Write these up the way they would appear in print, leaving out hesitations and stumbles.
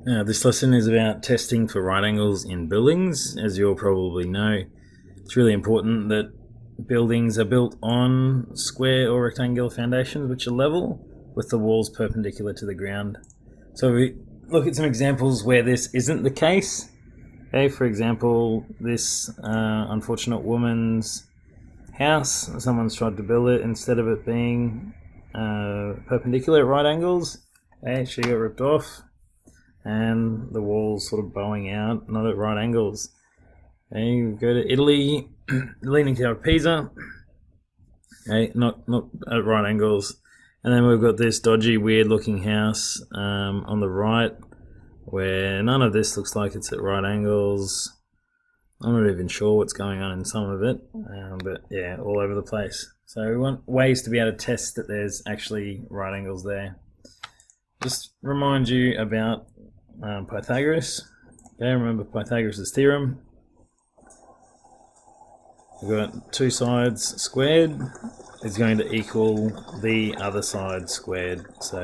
This lesson is about testing for right angles in buildings. As you'll probably know, it's really important that buildings are built on square or rectangular foundations which are level with the walls perpendicular to the ground. So we look at some examples where this isn't the case. Okay, for example, this unfortunate woman's house, someone's tried to build it, instead of it being perpendicular at right angles, okay, she got ripped off and the walls sort of bowing out, not at right angles. Okay, you go to Italy, Leaning Tower of Pisa, okay, not at right angles. And then we've got this dodgy, weird looking house on the right, where none of this looks like it's at right angles. I'm not even sure what's going on in some of it, but yeah, all over the place. So we want ways to be able to test that there's actually right angles there. Just remind you about Pythagoras. Okay, remember Pythagoras' theorem. We've got two sides squared is going to equal the other side squared. So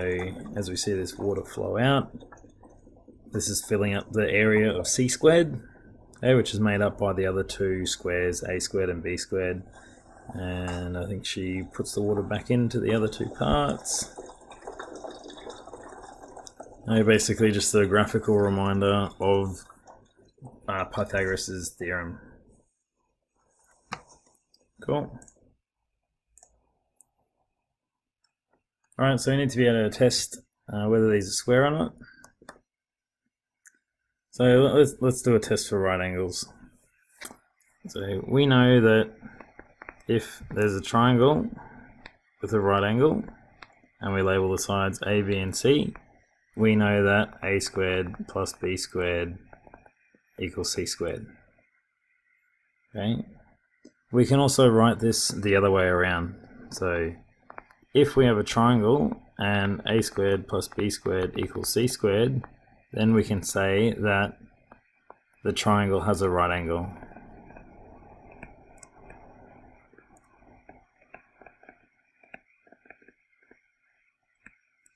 as we see this water flow out, this is filling up the area of c squared, okay, which is made up by the other two squares, a squared and b squared. And I think she puts the water back into the other two parts. Basically just a graphical reminder of Pythagoras' theorem. Cool. Alright, so we need to be able to test whether these are square or not. So let's do a test for right angles. So we know that if there's a triangle with a right angle and we label the sides A, B and C, we know that a squared plus b squared equals c squared. Okay. We can also write this the other way around. So if we have a triangle and a squared plus b squared equals c squared, then we can say that the triangle has a right angle.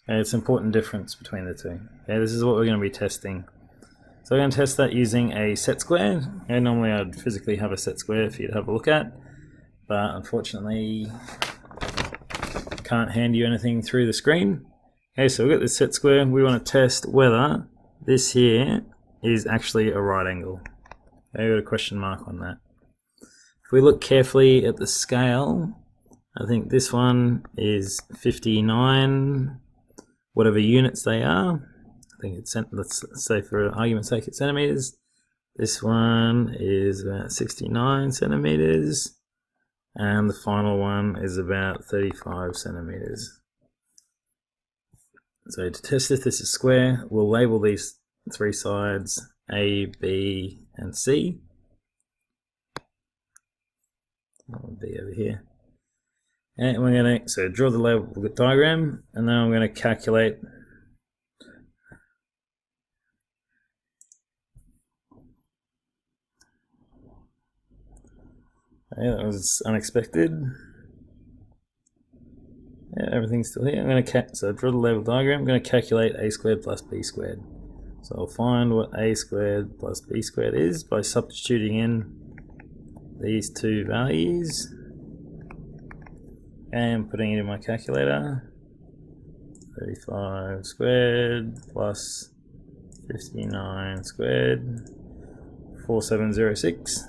Okay, it's an important difference between the two. Okay, this is what we're going to be testing. So we're going to test that using a set square. Okay, normally I'd physically have a set square for you to have a look at, but unfortunately can't hand you anything through the screen. Okay, so we've got this set square. We want to test whether this here is actually a right angle. Okay, we've got a question mark on that. If we look carefully at the scale, I think this one is 59, whatever units they are. I think it's, let's say for argument's sake, it's centimeters. This one is about 69 centimeters. And the final one is about 35 centimeters. So to test if this is square, we'll label these three sides A, B, and C. I'll be over here. And we're going to draw the label diagram, and then I'm going to calculate that was unexpected. Yeah, everything's still here. I'm going to draw the label diagram. I'm going to calculate a squared plus b squared. So I'll find what a squared plus b squared is by substituting in these two values and putting it in my calculator. 35 squared plus 59 squared, 4706.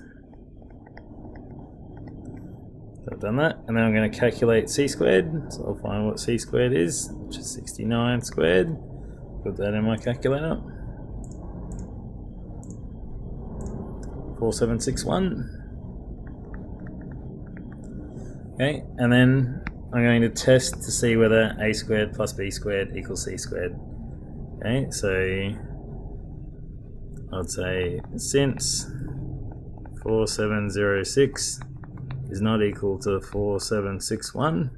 So I've done that, and then I'm going to calculate c squared. So I'll find what c squared is, which is 69 squared. Put that in my calculator. 4761. Okay, and then I'm going to test to see whether a squared plus b squared equals c squared. Okay, so I'd say since 4706 is not equal to 4761,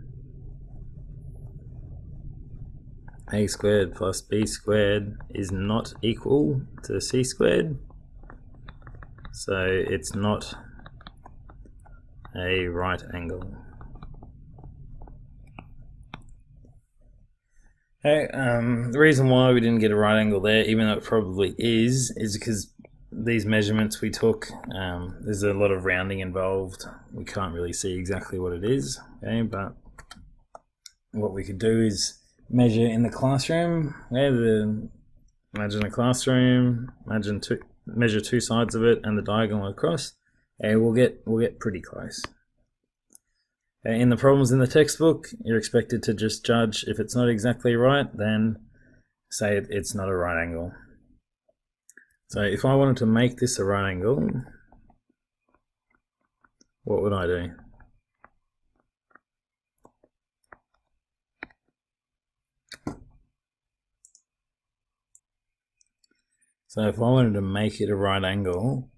a squared plus b squared is not equal to c squared, so it's not a right angle. Okay, the reason why we didn't get a right angle there, even though it probably is because these measurements we took, there's a lot of rounding involved. We can't really see exactly what it is, okay, but what we could do is measure in the classroom. Imagine a classroom, measure two sides of it and the diagonal across, and we'll get pretty close. In the problems in the textbook, you're expected to just judge. If it's not exactly right, then say it's not a right angle. So if I wanted to make this a right angle, what would I do? So if I wanted to make it a right angle,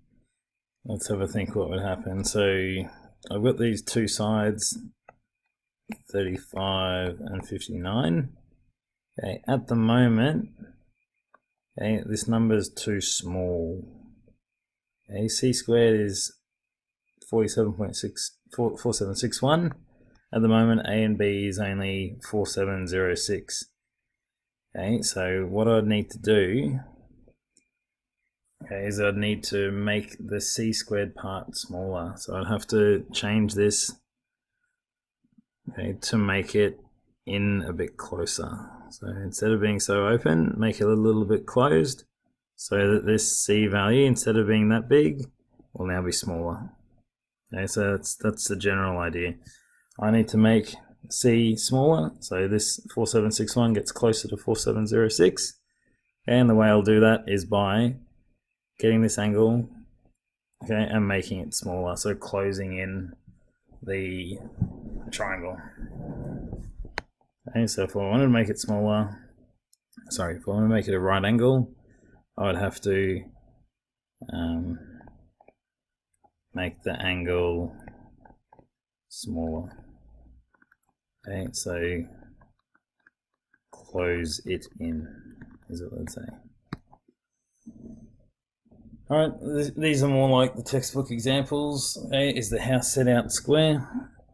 let's have a think what would happen. So I've got these two sides, 35 and 59. Okay, at the moment, okay, this number is too small. Okay, c squared is 4761. At the moment, a and b is only 4706. Okay, so what I'd need to do, okay, is I'd need to make the c squared part smaller. So I'd have to change this, okay, to make it in a bit closer. So instead of being so open, make it a little bit closed, so that this c value, instead of being that big, will now be smaller. Okay, so that's the general idea. I need to make c smaller, so this 4761 gets closer to 4706, and the way I'll do that is by getting this angle, okay, and making it smaller, so closing in the triangle. Okay, so if I wanted to make it smaller, if I want to make it a right angle, I would have to make the angle smaller. Okay, so close it in, is what they'd say. Alright, these are more like the textbook examples. Okay, is the house set out square?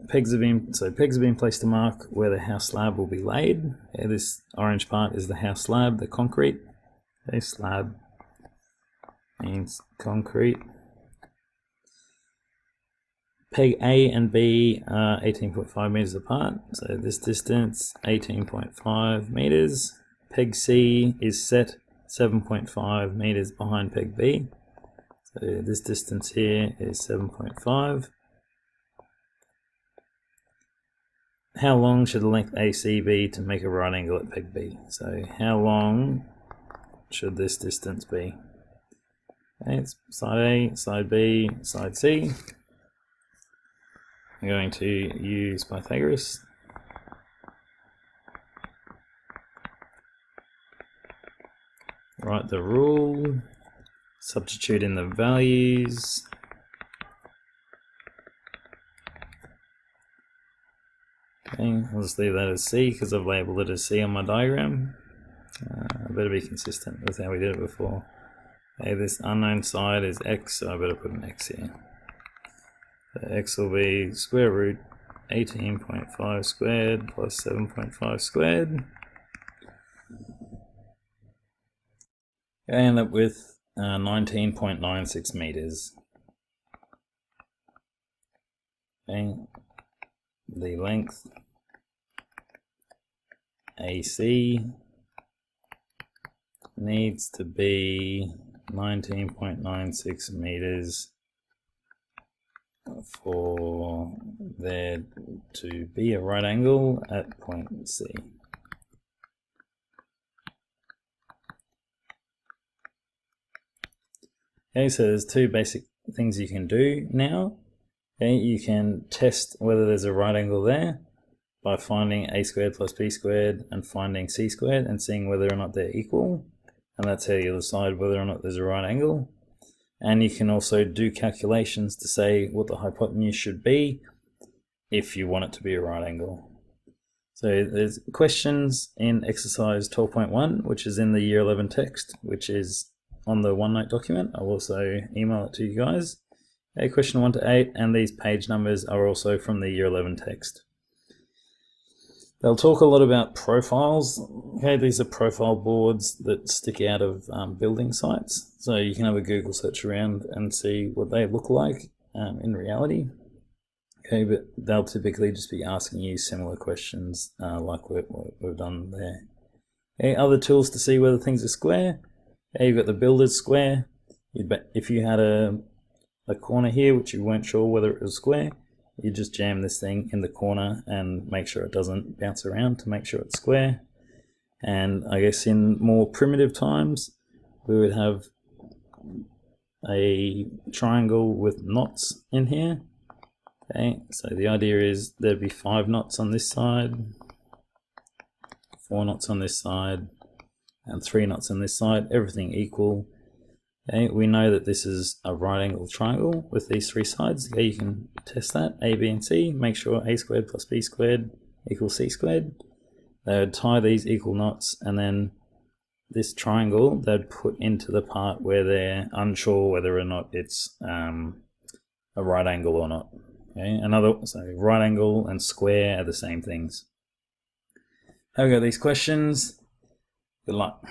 Pegs have been placed to mark where the house slab will be laid. Okay, this orange part is the house slab, the concrete. Okay, slab means concrete. Peg A and B are 18.5 meters apart, so this distance 18.5 meters. Peg C is set 7.5 meters behind peg B, so this distance here is 7.5. How long should the length AC be to make a right angle at peg B? So how long should this distance be? Okay, it's side A, side B, side C. I'm going to use Pythagoras. Write the rule, substitute in the values. Okay, I'll just leave that as C because I've labelled it as C on my diagram. I better be consistent with how we did it before. Okay, this unknown side is X, so I better put an X here. So X will be square root 18.5 squared plus 7.5 squared. I end up with 19.96 meters. Okay, the length AC needs to be 19.96 meters for there to be a right angle at point C. Okay, so there's two basic things you can do now. Okay, you can test whether there's a right angle there by finding a squared plus b squared and finding c squared and seeing whether or not they're equal, and that's how you'll decide whether or not there's a right angle. And you can also do calculations to say what the hypotenuse should be if you want it to be a right angle. So there's questions in exercise 12.1, which is in the year 11 text, which is on the OneNote document. I'll also email it to you guys. Okay, question 1 to 8, and these page numbers are also from the year 11 text. They'll talk a lot about profiles. Okay, these are profile boards that stick out of building sites. So you can have a Google search around and see what they look like in reality. Okay, but they'll typically just be asking you similar questions like what we've done there. Okay, other tools to see whether things are square. Okay, you've got the builder's square. If you had a corner here which you weren't sure whether it was square, you just jam this thing in the corner and make sure it doesn't bounce around to make sure it's square. And I guess in more primitive times, we would have a triangle with knots in here. Okay, so the idea is there'd be 5 knots on this side, 4 knots on this side, and 3 knots on this side, everything equal. Okay, we know that this is a right angle triangle with these 3 sides. Okay, you can test that, A, B, and C. Make sure A squared plus B squared equals C squared. They would tie these equal knots, and then this triangle they'd put into the part where they're unsure whether or not it's a right angle or not. Okay, so right angle and square are the same things. Have we got these questions? Good luck.